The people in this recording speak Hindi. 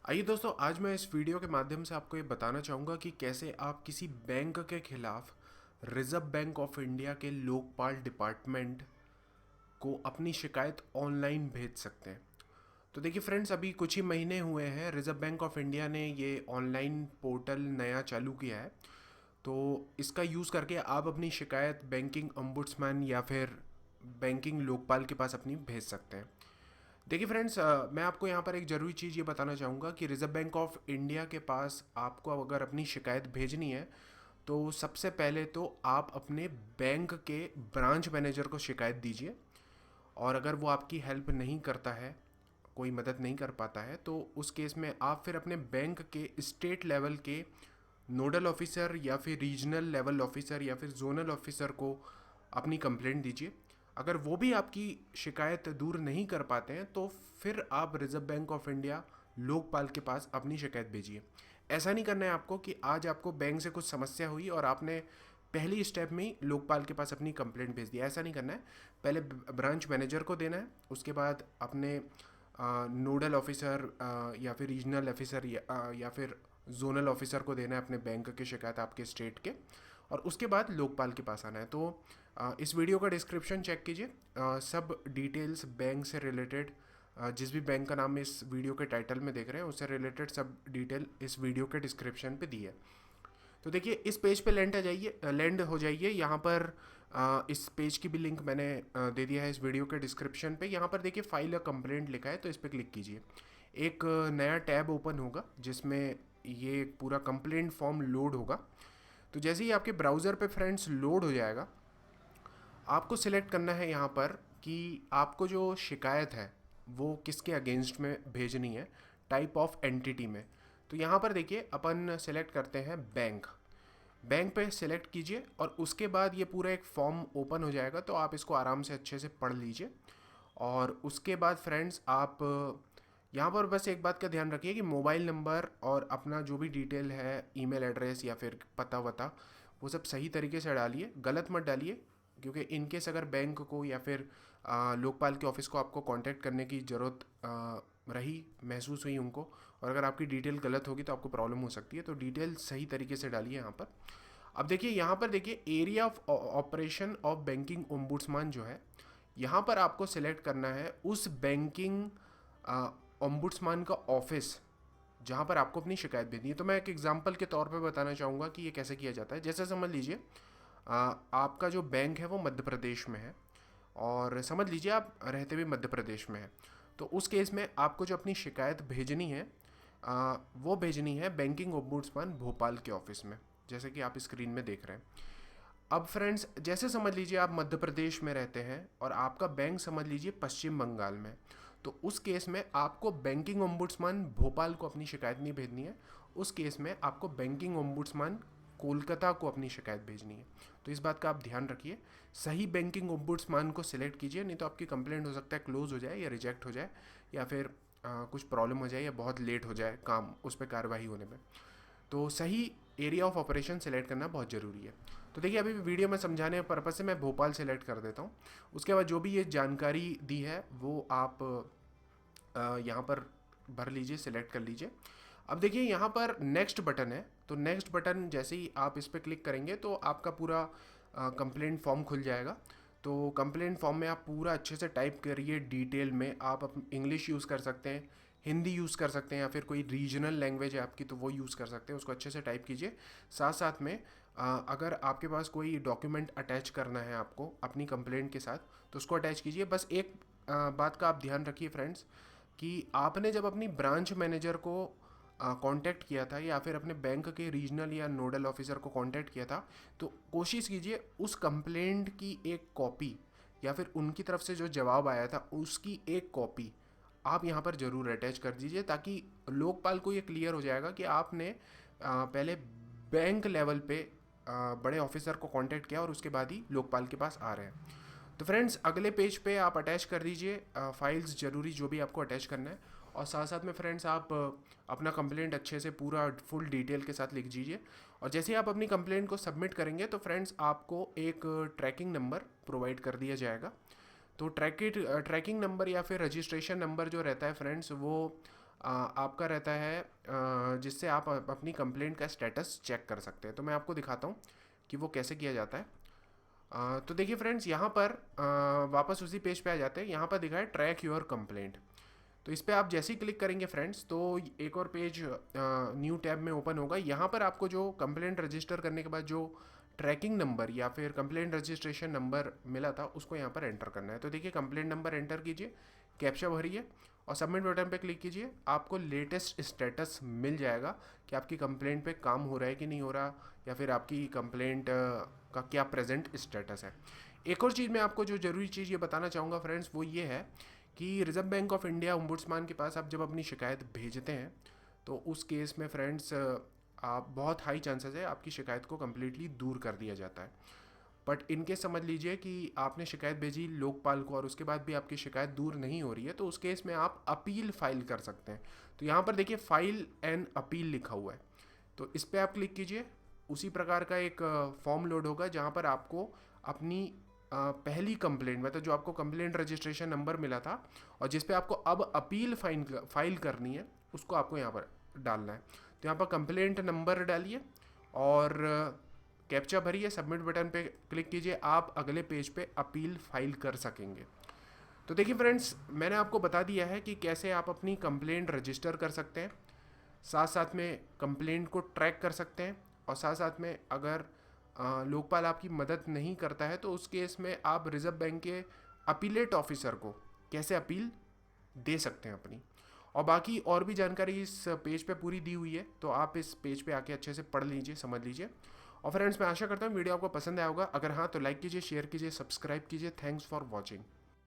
आइए दोस्तों, आज मैं इस वीडियो के माध्यम से आपको ये बताना चाहूँगा कि कैसे आप किसी बैंक के खिलाफ रिजर्व बैंक ऑफ इंडिया के लोकपाल डिपार्टमेंट को अपनी शिकायत ऑनलाइन भेज सकते हैं। तो देखिए फ्रेंड्स, अभी कुछ ही महीने हुए हैं, रिजर्व बैंक ऑफ इंडिया ने ये ऑनलाइन पोर्टल नया चालू किया है। तो इसका यूज़ करके आप अपनी शिकायत बैंकिंग ओम्बुड्समैन या फिर बैंकिंग लोकपाल के पास अपनी भेज सकते हैं। देखिए फ्रेंड्स, मैं आपको यहाँ पर एक ज़रूरी चीज़ ये बताना चाहूँगा कि रिज़र्व बैंक ऑफ इंडिया के पास आपको अगर अपनी शिकायत भेजनी है तो सबसे पहले तो आप अपने बैंक के ब्रांच मैनेजर को शिकायत दीजिए। और अगर वो आपकी हेल्प नहीं करता है, कोई मदद नहीं कर पाता है, तो उस केस में आप फिर अपने बैंक के स्टेट लेवल के नोडल ऑफिसर या फिर रीजनल लेवल ऑफिसर या फिर जोनल ऑफिसर को अपनी कंप्लेंट दीजिए। अगर वो भी आपकी शिकायत दूर नहीं कर पाते हैं तो फिर आप reserve bank of India Lokpal के पास अपनी शिकायत भेजिए। ऐसा नहीं करना है आपको कि आज आपको बैंक से कुछ समस्या हुई और आपने पहली स्टेप में ही लोकपाल के पास अपनी कंप्लेंट भेज दी। ऐसा नहीं करना है। पहले ब्रांच मैनेजर को देना है, उसके बाद अपने नोडल ऑफिसर या फिर रीजनल ऑफिसर या फिर जोनल ऑफिसर को देना है अपने बैंक की शिकायत आपके स्टेट के, और उसके बाद लोकपाल के पास आना है। तो इस वीडियो का डिस्क्रिप्शन चेक कीजिए। सब डिटेल्स बैंक से रिलेटेड, जिस भी बैंक का नाम इस वीडियो के टाइटल में देख रहे हैं उससे रिलेटेड सब डिटेल इस वीडियो के डिस्क्रिप्शन पे दी है। तो देखिए, इस पेज पे लैंड हो जाइए। यहाँ पर इस पेज की भी लिंक मैंने दे दिया है इस वीडियो के डिस्क्रिप्शन पे। यहाँ पर देखिए फाइल अ कंप्लेंट लिखा है, तो इस पर क्लिक कीजिए। एक नया टैब ओपन होगा जिसमें ये पूरा कंप्लेंट फॉर्म लोड होगा। तो जैसे ही आपके ब्राउज़र पे फ्रेंड्स लोड हो जाएगा, आपको सिलेक्ट करना है यहाँ पर कि आपको जो शिकायत है वो किसके अगेंस्ट में भेजनी है, टाइप ऑफ एंटिटी में। तो यहाँ पर देखिए अपन सेलेक्ट करते हैं बैंक। बैंक पे सिलेक्ट कीजिए और उसके बाद ये पूरा एक फॉर्म ओपन हो जाएगा, तो आप इसको आराम से अच्छे से पढ़ लीजिए। और उसके बाद फ्रेंड्स आप यहाँ पर बस एक बात का ध्यान रखिए कि मोबाइल नंबर और अपना जो भी डिटेल है, ईमेल एड्रेस या फिर पता वता, वो सब सही तरीके से डालिए, गलत मत डालिए। क्योंकि इनकेस अगर बैंक को या फिर लोकपाल के ऑफिस को आपको कांटेक्ट करने की ज़रूरत रही, महसूस हुई उनको, और अगर आपकी डिटेल गलत होगी तो आपको प्रॉब्लम हो सकती है। तो डिटेल सही तरीके से डालिए यहाँ पर। अब देखिए, यहाँ पर देखिए area of operation of banking ombudsman जो है, यहाँ पर आपको सिलेक्ट करना है उस बैंकिंग ओम्बुड्समैन का ऑफिस जहाँ पर आपको अपनी शिकायत भेजनी है। तो मैं एक एग्जांपल के तौर पे बताना चाहूँगा कि ये कैसे किया जाता है। जैसे समझ लीजिए आपका जो बैंक है वो मध्य प्रदेश में है, और समझ लीजिए आप रहते भी मध्य प्रदेश में है। तो उस केस में आपको जो अपनी शिकायत भेजनी है वो भेजनी है बैंकिंग ओम्बुड्समैन भोपाल के ऑफिस में, जैसे कि आप स्क्रीन में देख रहे हैं। अब फ्रेंड्स, जैसे समझ लीजिए आप मध्य प्रदेश में रहते हैं और आपका बैंक समझ लीजिए पश्चिम बंगाल में। तो उस केस में आपको बैंकिंग ओम्बुड्समैन भोपाल को अपनी शिकायत नहीं भेजनी है। उस केस में आपको बैंकिंग ओम्बुड्समैन कोलकाता को अपनी शिकायत भेजनी है। तो इस बात का आप ध्यान रखिए, सही बैंकिंग ओम्बुड्समैन को सिलेक्ट कीजिए, नहीं तो आपकी कंप्लेंट हो सकता है क्लोज हो जाए या रिजेक्ट हो जाए, या फिर कुछ प्रॉब्लम हो जाए या बहुत लेट हो जाए काम उस पर कार्रवाई होने में। तो सही एरिया ऑफ ऑपरेशन सेलेक्ट करना बहुत ज़रूरी है। तो देखिए, अभी वीडियो में समझाने पर्पज़ से मैं भोपाल सेलेक्ट कर देता हूँ। उसके बाद जो भी ये जानकारी दी है वो आप यहाँ पर भर लीजिए, सिलेक्ट कर लीजिए। अब देखिए यहाँ पर नेक्स्ट बटन है, तो नेक्स्ट बटन जैसे ही आप इस पर क्लिक करेंगे तो आपका पूरा कंप्लेंट फॉर्म खुल जाएगा। तो कंप्लेंट फॉर्म में आप पूरा अच्छे से टाइप करिए डिटेल में। आप इंग्लिश यूज़ कर सकते हैं, हिंदी यूज़ कर सकते हैं, या फिर कोई रीजनल लैंग्वेज है आपकी तो वो यूज़ कर सकते हैं। उसको अच्छे से टाइप कीजिए। साथ साथ में अगर आपके पास कोई डॉक्यूमेंट अटैच करना है आपको अपनी कंप्लेंट के साथ, तो उसको अटैच कीजिए। बस एक बात का आप ध्यान रखिए फ्रेंड्स, कि आपने जब अपनी ब्रांच मैनेजर को कांटेक्ट किया था या फिर अपने बैंक के रीजनल या नोडल ऑफिसर को कांटेक्ट किया था, तो कोशिश कीजिए उस कंप्लेंट की एक कॉपी या फिर उनकी तरफ से जो जवाब आया था उसकी एक कॉपी आप यहाँ पर ज़रूर अटैच कर दीजिए, ताकि लोकपाल को ये क्लियर हो जाएगा कि आपने पहले बैंक लेवल पे बड़े ऑफिसर को कांटेक्ट किया और उसके बाद ही लोकपाल के पास आ रहे हैं। तो फ्रेंड्स, अगले पेज पे आप अटैच कर दीजिए फाइल्स ज़रूरी जो भी आपको अटैच करना है। और साथ साथ में फ्रेंड्स आप अपना कंप्लेंट अच्छे से पूरा फुल डिटेल के साथ लिख दीजिए। और जैसे ही आप अपनी कंप्लेंट को सबमिट करेंगे तो फ्रेंड्स आपको एक ट्रैकिंग नंबर प्रोवाइड कर दिया जाएगा। तो ट्रैकिंग नंबर या फिर रजिस्ट्रेशन नंबर जो रहता है फ्रेंड्स, वो आपका रहता है जिससे आप अपनी कंप्लेंट का स्टेटस चेक कर सकते हैं। तो मैं आपको दिखाता हूँ कि वो कैसे किया जाता है। तो देखिए फ्रेंड्स, यहाँ पर वापस उसी पेज पे आ जाते हैं। यहाँ पर दिखा है ट्रैक योर कंप्लेंट। तो इस पर आप जैसे ही क्लिक करेंगे फ्रेंड्स, तो एक और पेज न्यू टैब में ओपन होगा। यहाँ पर आपको जो कंप्लेंट रजिस्टर करने के बाद जो ट्रैकिंग नंबर या फिर कंप्लेंट रजिस्ट्रेशन नंबर मिला था उसको यहाँ पर एंटर करना है। तो देखिए, कंप्लेंट नंबर एंटर कीजिए, कैप्चा भरिए और सबमिट बटन पे क्लिक कीजिए। आपको लेटेस्ट स्टेटस मिल जाएगा कि आपकी कंप्लेंट पे काम हो रहा है कि नहीं हो रहा, या फिर आपकी कंप्लेंट का क्या प्रेजेंट स्टेटस है। एक और चीज़ मैं आपको जो ज़रूरी चीज़ ये बताना चाहूँगा फ्रेंड्स, वो ये है कि reserve bank of India ombudsman के पास आप जब अपनी शिकायत भेजते हैं तो उस केस में फ्रेंड्स आप बहुत हाई चांसेस है आपकी शिकायत को कम्प्लीटली दूर कर दिया जाता है। बट इनके समझ लीजिए कि आपने शिकायत भेजी लोकपाल को और उसके बाद भी आपकी शिकायत दूर नहीं हो रही है, तो उस केस में आप अपील फाइल कर सकते हैं। तो यहाँ पर देखिए फाइल एंड अपील लिखा हुआ है, तो इस पर आप क्लिक कीजिए। उसी प्रकार का एक फॉर्म लोड होगा जहाँ पर आपको अपनी पहली कंप्लेंट, मतलब जो आपको कंप्लेंट रजिस्ट्रेशन नंबर मिला था और जिस पे आपको अब अपील फाइल करनी है, उसको आपको यहाँ पर डालना है। तो यहाँ पर कंप्लेंट नंबर डालिए और कैप्चा भरिए, सबमिट बटन पे क्लिक कीजिए। आप अगले पेज पे अपील फाइल कर सकेंगे। तो देखिए फ्रेंड्स, मैंने आपको बता दिया है कि कैसे आप अपनी कंप्लेंट रजिस्टर कर सकते हैं, साथ साथ में कंप्लेंट को ट्रैक कर सकते हैं, और साथ साथ में अगर लोकपाल आपकी मदद नहीं करता है तो उस केस में आप रिजर्व बैंक के अपीलेट ऑफिसर को कैसे अपील दे सकते हैं अपनी। और बाकी और भी जानकारी इस पेज पे पूरी दी हुई है, तो आप इस पेज पे आके अच्छे से पढ़ लीजिए, समझ लीजिए। और फ्रेंड्स, मैं आशा करता हूँ वीडियो आपको पसंद आया होगा। अगर हाँ तो लाइक कीजिए, शेयर कीजिए, सब्सक्राइब कीजिए। Thanks for watching.